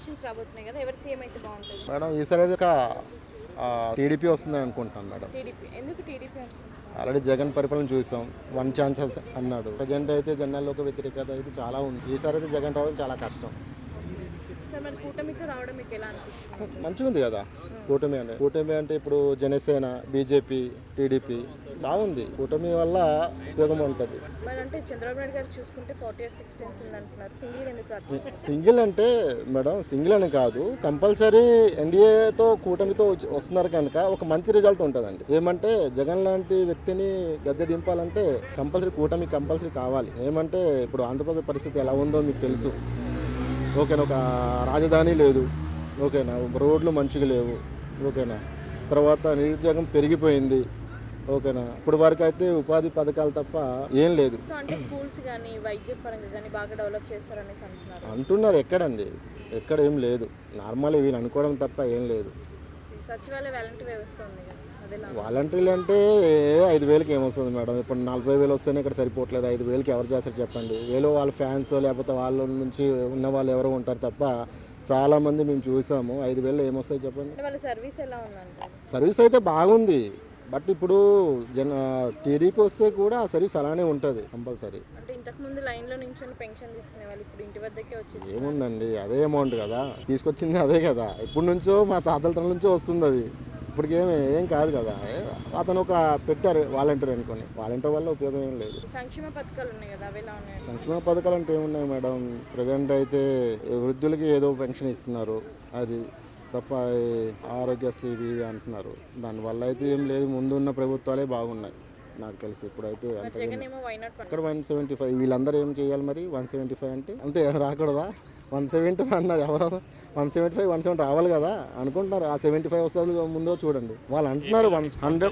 Elections రాబోతున్నాయి కదా, ఎవరు సీఎం అయితే బాగుంటుంది? మేడం ఈసారి అయితే టీడీపీ వస్తుందని అనుకుంటాను మేడం. టీడీపీ. ఎందుకు టీడీపీ అనుకుంటున్నారు? ఆల్రెడీ జగన్ పరిపాలన చూసాం, 1 ఛాన్సెస్ అన్నాడు. ప్రజెంట్ అయితే జనాల్లోకి వ్యతిరేకత అయితే చాలా ఉంది. ఈసారి అయితే జగన్ రావడం చాలా కష్టం. సార్ మరి కూటమితో రావడం మీకు ఎలా అనిపిస్తుంది? మంచిగా ఉంది కదా కూటమి అంటే ఇప్పుడు జనసేన, బీజేపీ, టీడీపీ బాగుంది. కూటమి వల్ల ఉపయోగం ఉంటుంది. మరి అంటే చంద్రబాబు నాయుడు గారు చూసుకుంటే 40 years ఎక్స్పీరియన్స్ ఉంది అంటున్నారు. సింగిల్ ఎందుకు రాదు? సింగిల్ అంటే మేడం సింగిల్ అని కాదు, కంపల్సరీ ఎన్డీఏతో కూటమితో వస్తున్నారు కనుక ఒక మంచి రిజల్ట్ ఉంటుందండి. ఏమంటే జగన్ లాంటి వ్యక్తిని గద్దె దింపాలంటే కంపల్సరీ కూటమి కంపల్సరీ కావాలి. ఏమంటే ఇప్పుడు ఆంధ్రప్రదేశ్ పరిస్థితి ఎలా ఉందో మీకు తెలుసు. ఓకేనా, ఒక రాజధాని లేదు, ఓకేనా, రోడ్లు మంచిగా లేవు, ఓకేనా, తర్వాత నిరుద్యోగం పెరిగిపోయింది, ఓకేనా. ఇప్పుడు వరకు అయితే ఉపాధి పథకాలు తప్ప ఏం లేదు. అంటే స్కూల్స్ కానీ వైద్య పరంగా కానీ బాగా డెవలప్ చేస్తారనేసి అంటున్నారు. ఎక్కడండి, ఎక్కడ ఏం లేదు. నార్మల్ వీళ్ళు అనుకోవడం తప్ప ఏం లేదు. సచివాలయ వాలంటీర్ వ్యవస్థ ఉంది కదా, వాలంటీర్లు అంటే 5,000కి ఏమొస్తుంది మేడం? ఇప్పుడు 40,000 వస్తేనే ఇక్కడ సరిపోవట్లేదు. 5,000కి ఎవరు చేస్తారు చెప్పండి? వేలో వాళ్ళ ఫ్యాన్స్ లేకపోతే వాళ్ళ నుంచి ఉన్న వాళ్ళు ఎవరు ఉంటారు తప్ప చాలా మంది మేము చూసాము. 5,000 ఏమొస్తాయి చెప్పండి? సర్వీస్ ఎలా ఉందంటే సర్వీస్ అయితే బాగుంది, బట్ ఇప్పుడు టీడీపీ వస్తే కూడా ఆ సర్వీస్ అలానే ఉంటుంది కంపల్సరీ. అంటే ఇంతకు ముందు లైన్లో నించొని పెన్షన్ తీసుకునే వాళ్ళు ఇప్పుడు ఇంటి వద్దకే వచ్చేసి ఏముందండి, అదే అమౌంట్ కదా తీసుకొచ్చింది, అదే కదా. ఇప్పటి నుంచో మా తాతల తరం నుంచో వస్తుంది అది. ఇప్పటికి ఏం కాదు కదా. అతను ఒక పెట్టారు వాలంటీర్ అనుకోని, వాలంటీర్ వల్ల ఉపయోగం ఏం లేదు. సంక్షేమ పథకాలు ఉన్నాయి కదా, అవి ఎలా ఉన్నాయి? సంక్షేమ పథకాలు అంటే ఏమున్నాయి మేడం? ప్రజెంట్ అయితే వృద్ధులకి ఏదో పెన్షన్ ఇస్తున్నారు, అది తప్ప ఆరోగ్యశ్రీ అంటున్నారు. దానివల్ల అయితే ఏం లేదు. ముందున్న ప్రభుత్వాలే బాగున్నాయి నాకు తెలిసి. ఇప్పుడైతే అక్కడ 175 వీళ్ళందరూ ఏం చేయాలి మరి? 175 అంటే అంతే రాకూడదా? 175 అన్నది ఎవరు? 175, 170 రావాలి కదా అనుకుంటున్నారు. ఆ 75 వస్తుంది ముందో చూడండి. వాళ్ళు అంటున్నారు 100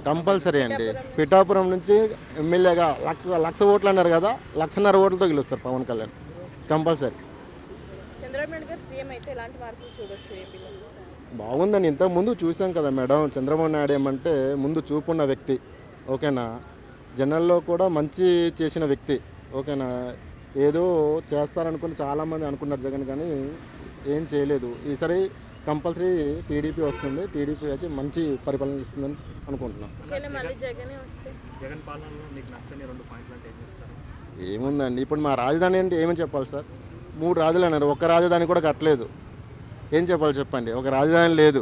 కంపల్సరీ అండి. పిఠాపురం నుంచి ఎమ్మెల్యేగా లక్ష ఓట్లు అన్నారు కదా, 1,50,000 ఓట్లతో గెలుస్తారు పవన్ కళ్యాణ్ కంపల్సరీ. చంద్రబాబు నాయుడు గారు సీఎం అయితే ఎలాంటి మార్పులు చూడొచ్చు ఏపీలో? బాగుందని ఇంతకు ముందు చూసాం కదా మేడం. చంద్రబాబు నాయుడు ఏమంటే ముందు చూపున్న వ్యక్తి, ఓకేనా. జనాల్లో కూడా మంచి చేసిన వ్యక్తి, ఓకేనా. ఏదో చేస్తారనుకుని చాలామంది అనుకున్నారు జగన్, కానీ ఏం చేయలేదు. ఈసారి కంపల్సరీ టీడీపీ వస్తుంది. టీడీపీ వచ్చి మంచి పరిపాలన ఇస్తుందని అనుకుంటున్నాం. ఏముందండి, ఇప్పుడు మా రాజధాని అంటే ఏమని చెప్పాలి సార్? 3 రాజధానులు అన్నారు, ఒక్క రాజధాని కూడా కట్టలేదు. ఏం చెప్పాలి చెప్పండి? ఒక రాజధాని లేదు.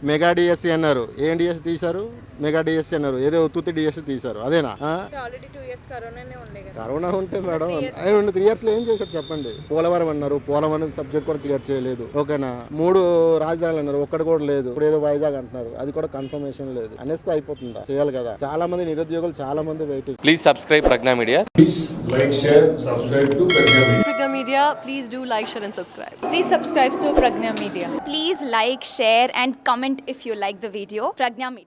మెగా డిఎస్సీ అన్నారు, ఏం డిఎస్సీ తీశారు? మెగా డిఎస్సీ అన్నారు, ఏదో ఉత్తుత్తి డిఎస్సీ తీశారు, అదేనా? కరోనా ఉంటే మేడం 3 ఇయర్స్లో ఏం చేశారు చెప్పండి? పోలవరం అన్నారు, పోలవరం సబ్జెక్ట్ కూడా క్లియర్ చేయలేదు, ఓకేనా. 3 రాజధానులు అన్నారు, ఒక్కటి కూడా లేదు. ఇప్పుడు ఏదో వైజాగ్ అంటున్నారు, అది కూడా కన్ఫర్మేషన్ లేదు. అనేస్తే అయిపోతుందా? చేయాలి కదా. చాలా మంది నిరుద్యోగులు, చాలా మంది waiting. Please subscribe Pragna Media. Please like, share, subscribe to Pragna Media. Pragna Media, please do like, share and subscribe. Please subscribe to Pragna Media. Please like, share and comment if you like the video. Pragna Media.